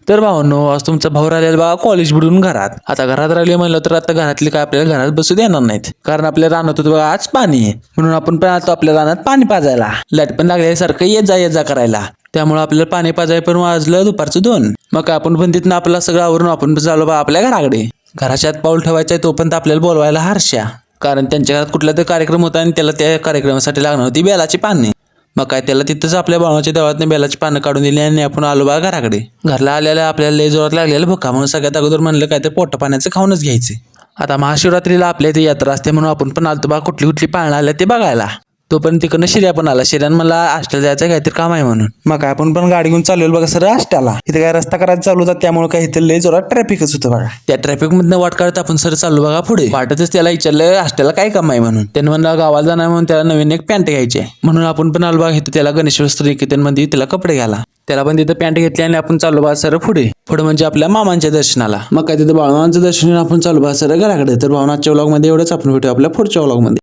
तर भावांनो, आज तुमचा भाऊ राहिलेला बघा कॉलेज बुडून घरात. आता घरात राहिले म्हणलं तर आता घरातले काय आपल्याला घरात बसू देणार नाहीत, कारण आपल्या रानात होतं बघा आज पाणी आहे. म्हणून आपण पण आता आपल्या रानात पाणी पाजायला. लाईट पण लागल्यासारखं ये जा करायला. त्यामुळे आपल्याला पाणी पाजाय पण वाजलं दुपारचं 2. मग काय आपण पण तिथनं आपला सगळं आवरून आपण चालू बा आपल्या घराकडे. घराच्या आत पाऊल ठेवायचा तो पण आपल्याला बोलवायला हर्षा, कारण त्यांच्या घरात कुठला तरी कार्यक्रम होता आणि त्याला त्या कार्यक्रमासाठी लागणार होती बेलाची पाने. मग काय त्याला तिथंच आपल्या भावाच्या देवळातनं बेलाची पानं काढून दिली आणि आपण आलो बा घराकडे. घरला आलेल्या आपल्याला लय जोरात लागलेला भुका, म्हणून सगळ्यात अगोदर म्हणलं काय तर पोटा पाण्याचं खाऊनच घ्यायचे. आता महाशिवरात्रीला आपल्या इथे यात्रा असते म्हणून आपण पण आलतो बा कुठली कुठली पाळणं आल्या ते बघायला. तो पण तिकडनं शिर्या पण आला. शिर्यान मला आष्ट्याला जायचं काहीतरी काम आहे म्हणून. मग काय आपण पण गाडी घेऊन चाललेलो बघा सर आष्ट्याला. इथे काय रस्ता करायचा चालू होता, त्यामुळे काय इथे लय जोरात ट्रॅफिकच होतं बघा. त्या ट्रॅफिक मधनं वाट काढत आपण सर चाललो बघा पुढे. वाटतच त्याला विचारलं आष्ट्याला काय काम आहे म्हणून. त्यानं म्हणलं गावाला जाणार म्हणून त्याला नवीन एक पॅन्ट घ्यायची आहे. म्हणून आपण पण आलो बघा इथं त्याला गणेश वस्त्र निकेतनमध्ये त्याला कपडे घ्यायला. त्याला पण तिथं पॅन्ट घेतली आणि आपण चाललो बा सर पुढे म्हणजे आपल्या मामांच्या दर्शनाला. मग काय तिथं बाळमामांचं दर्शन आपण चालू बा सर घराकडे. तर भावनाच्या व्लॉग मध्ये एवढंच, आपण भेटू आपल्या पुढच्या व्लॉग मध्ये.